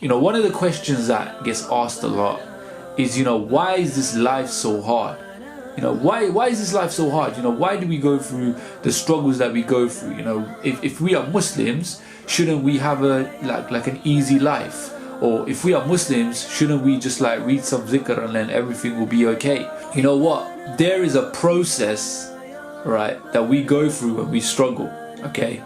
one of the questions that gets asked a lot is, why is this life so hard? Why is this life so hard? Why do we go through the struggles that we go through? If we are Muslims, shouldn't we have a like an easy life? Or if we are Muslims, shouldn't we just read some zikr and then everything will be okay? You know what? There is a process, right, that we go through when we struggle. Okay,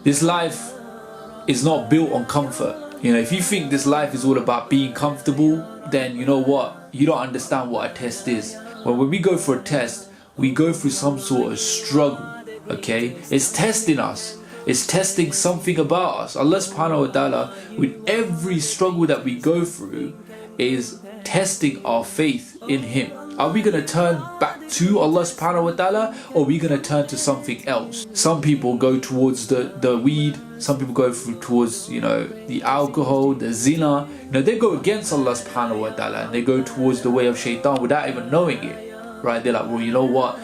this life is not built on comfort. If you think this life is all about being comfortable, then you know what? You don't understand what a test is. When we go for a test, we go through some sort of struggle. Okay, it's testing us. It's testing something about us. Allah subhanahu wa ta'ala, with every struggle that we go through, is testing our faith in Him. Are we going to turn back to Allah subhanahu wa ta'ala, or are we going to turn to something else? Some people go towards the weed. Some people go towards the alcohol, the zina. They go against Allah subhanahu wa ta'ala, and they go towards the way of shaitan without even knowing it. Right? They're like, well, you know what?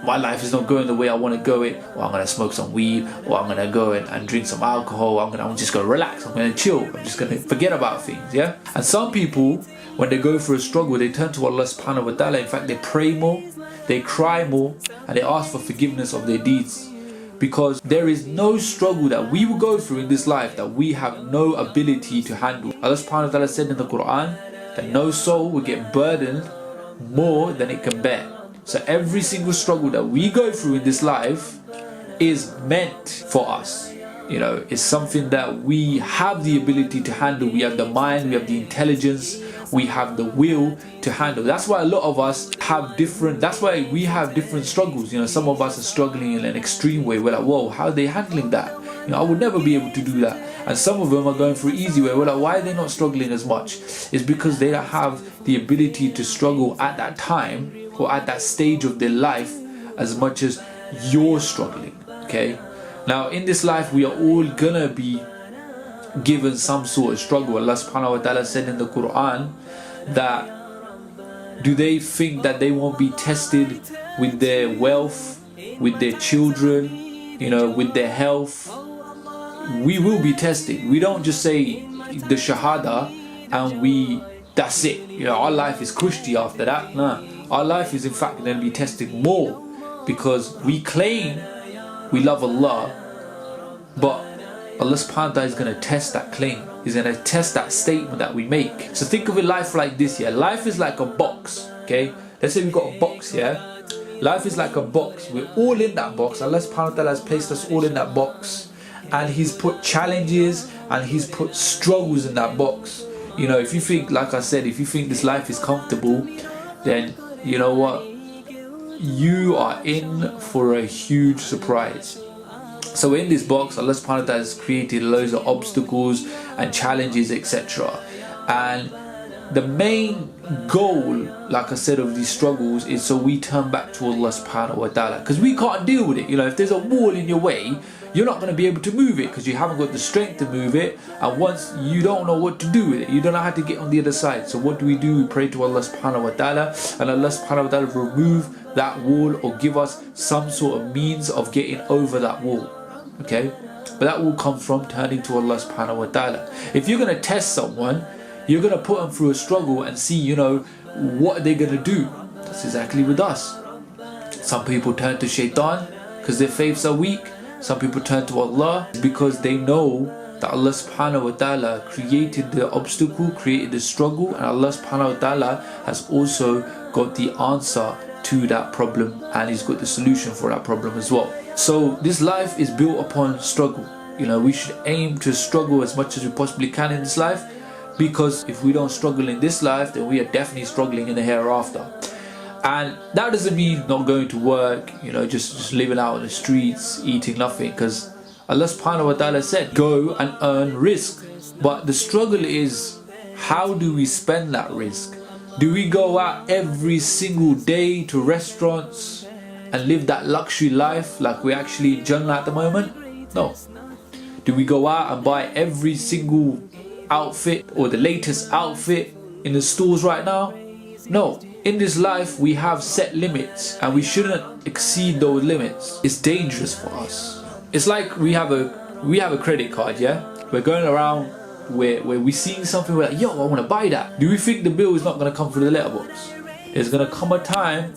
My life is not going the way I want to go it, or I'm going to smoke some weed, or I'm going to go and drink some alcohol, I'm just going to relax, I'm going to chill, I'm just going to forget about things, yeah? And some people, when they go through a struggle, they turn to Allah subhanahu wa ta'ala. In fact, they pray more, they cry more, and they ask for forgiveness of their deeds. Because there is no struggle that we will go through in this life that we have no ability to handle. Allah subhanahu wa ta'ala said in the Quran that no soul will get burdened more than it can bear. So every single struggle that we go through in this life is meant for us. It's something that we have the ability to handle. We have the mind, we have the intelligence, we have the will to handle. That's why a lot of us have that's why we have different struggles. Some of us are struggling in an extreme way. We're like, whoa, how are they handling that? I would never be able to do that. And some of them are going through easy way. We're like, why are they not struggling as much? It's because they don't have the ability to struggle at that time or at that stage of their life as much as you're struggling. Okay? Now in this life we are all gonna be given some sort of struggle. Allah subhanahu wa ta'ala said in the Quran that do they think that they won't be tested with their wealth, with their children, with their health? We will be tested. We don't just say the shahada and that's it. Our life is kushti after that. No. Our life is in fact going to be tested more, because we claim we love Allah, but Allah subhanahu wa ta'ala is going to test that claim. He's going to test that statement that we make. So think of a life like this, yeah? Life is like a box, okay? Let's say we've got a box, yeah? Life is like a box. We're all in that box. Allah subhanahu wa ta'ala has placed us all in that box, and He's put challenges and He's put struggles in that box. If you think, like I said, if you think this life is comfortable, then you know what? You are in for a huge surprise. So in this box, Allah subhanahu wa ta'ala has created loads of obstacles and challenges, etc. And the main goal, like I said, of these struggles is so we turn back to Allah subhanahu wa ta'ala, because we can't deal with it. If there's a wall in your way, you're not going to be able to move it because you haven't got the strength to move it, and once you don't know what to do with it, you don't know how to get on the other side. So what do? We pray to Allah subhanahu wa ta'ala, and Allah subhanahu wa ta'ala will remove that wall or give us some sort of means of getting over that wall. Okay, but that will come from turning to Allah subhanahu wa ta'ala. If you're going to test someone, you're going to put them through a struggle and see what they're going to do. That's exactly with us. Some people turn to shaitan because their faiths are weak. Some people turn to Allah because they know that Allah subhanahu wa ta'ala created the obstacle, created the struggle, and Allah subhanahu wa ta'ala has also got the answer to that problem, and He's got the solution for that problem as well. So this life is built upon struggle. We should aim to struggle as much as we possibly can in this life, because if we don't struggle in this life, then we are definitely struggling in the hereafter. And that doesn't mean not going to work, just living out on the streets, eating nothing, because Allah subhanahu wa ta'ala said, go and earn rizq. But the struggle is, how do we spend that rizq? Do we go out every single day to restaurants and live that luxury life like we're actually in Jannah at the moment? No. Do we go out and buy every single outfit or the latest outfit in the stores right now? No. In this life we have set limits, and we shouldn't exceed those limits. It's dangerous for us. It's like we have a credit card, yeah? We're going around where we're seeing something, we're like, yo, I want to buy that. Do we think the bill is not going to come through the letterbox? There's going to come a time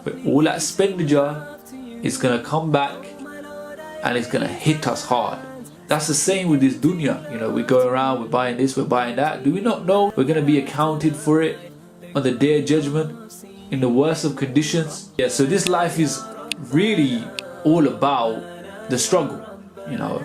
where all that expenditure is going to come back and it's going to hit us hard. That's the same with this dunya. You know, we go around, we're buying this, we're buying that. Do we not know we're going to be accounted for it on the day of judgment in the worst of conditions? Yeah, so this life is really all about the struggle, you know.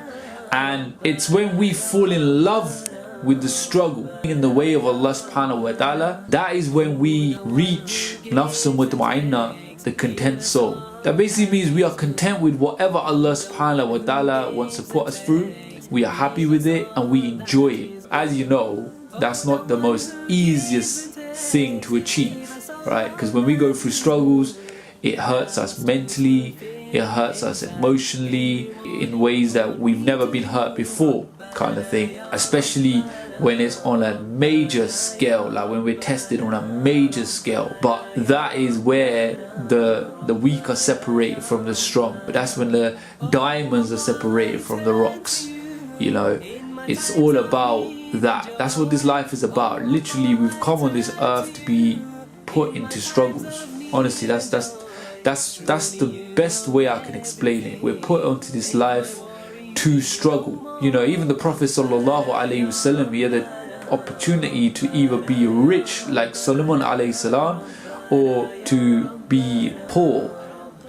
And it's when we fall in love with the struggle in the way of Allah subhanahu wa ta'ala, that is when we reach nafsun mutma'inna, the content soul. That basically means we are content with whatever Allah subhanahu wa ta'ala wants to put us through. We are happy with it and we enjoy it. As you know, that's not the most easiest thing to achieve, right? Because when we go through struggles, it hurts us mentally, it hurts us emotionally in ways that we've never been hurt before, kind of thing. Especially when it's on a major scale, like when we're tested on a major scale. But that is where the weak are separated from the strong. But that's when the diamonds are separated from the rocks. You know, it's all about that. That's what this life is about. Literally, we've come on this earth to be put into struggles. Honestly, that's the best way I can explain it. We're put onto this life to struggle. You know, even the Prophet sallallahu alaihi wasallam, he had the opportunity to either be rich like Solomon alayhi salam or to be poor.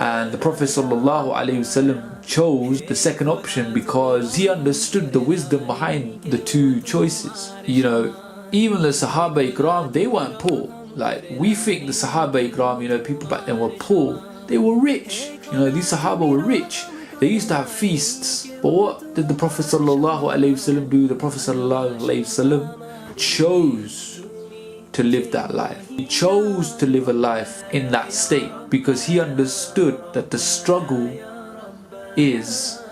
And the Prophet sallallahu alaihi wasallam chose the second option because he understood the wisdom behind the two choices. You know, even the Sahaba Ikram, they weren't poor. Like, we think the Sahaba Ikram, you know, people back then were poor. They were rich. You know, these Sahaba were rich. They used to have feasts. But what did the Prophet sallallahu alaihi wasallam do? The Prophet sallallahu alaihi wasallam chose to live that life. He chose to live a life in that state because he understood that the struggle is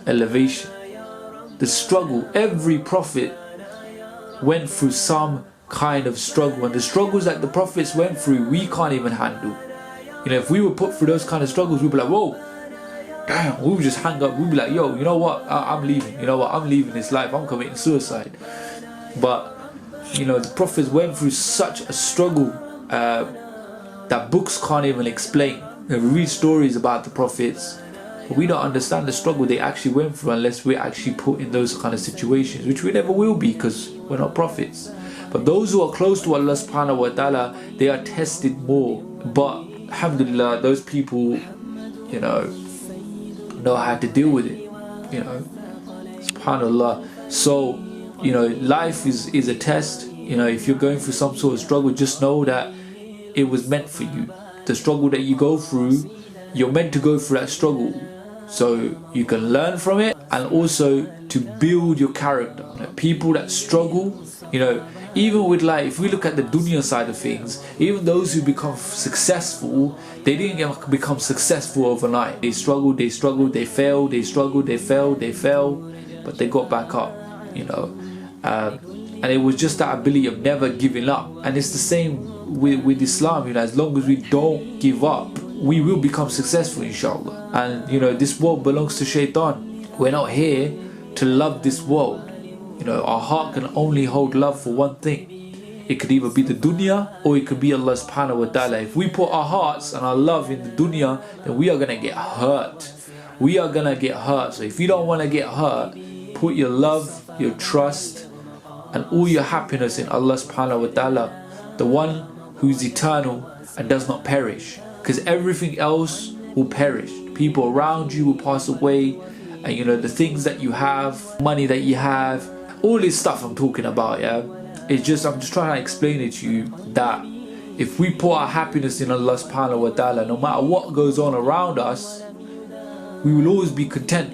elevation. The struggle, every prophet went through some kind of struggle, and the struggles that the prophets went through, we can't even handle. You know, if we were put through those kind of struggles, we'd be like, whoa, damn, we would just hang up. We'd be like, yo, you know what, I'm leaving. You know what, I'm leaving this life, I'm committing suicide. But, you know, the prophets went through such a struggle that books can't even explain. You know, we read stories about the prophets, but we don't understand the struggle they actually went through unless we're actually put in those kind of situations, which we never will be because we're not prophets. But those who are close to Allah subhanahu wa ta'ala, they are tested more. But alhamdulillah, those people, you know how to deal with it. You know, subhanallah. So, you know, life is a test. You know, if you're going through some sort of struggle, just know that it was meant for you. The struggle that you go through, you're meant to go through that struggle so you can learn from it and also to build your character. You know, people that struggle, you know, even with, like, if we look at the dunya side of things, even those who become successful, they didn't become successful overnight. They struggled, they failed, they struggled, they failed, but they got back up, you know. And it was just that ability of never giving up. And it's the same with Islam, you know, as long as we don't give up, we will become successful, inshallah. And, you know, this world belongs to shaitan. We're not here to love this world. You know, our heart can only hold love for one thing. It could either be the dunya or it could be Allah subhanahu wa ta'ala. If we put our hearts and our love in the dunya, then we are going to get hurt. We are going to get hurt. So if you don't want to get hurt, put your love, your trust and all your happiness in Allah subhanahu wa ta'ala, the one who is eternal and does not perish. Because everything else will perish. People around you will pass away. And, you know, the things that you have, money that you have, all this stuff I'm talking about, yeah, it's just, I'm just trying to explain it to you that if we put our happiness in Allah subhanahu wa ta'ala, no matter what goes on around us, we will always be content,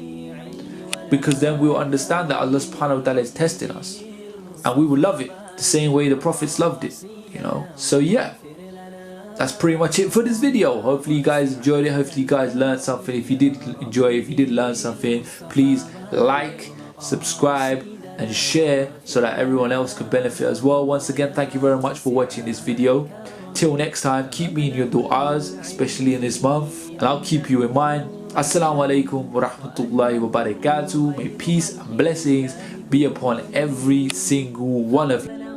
because then we will understand that Allah subhanahu wa ta'ala is testing us and we will love it the same way the prophets loved it, you know. So yeah, that's pretty much it for this video. Hopefully you guys enjoyed it. Hopefully you guys learned something. If you did enjoy it, if you did learn something, please like, subscribe and share so that everyone else can benefit as well. Once again, thank you very much for watching this video. Till next time, keep me in your du'as, especially in this month, and I'll keep you in mind. Assalamu alaikum wa rahmatullahi wa barakatuh. May peace and blessings be upon every single one of you.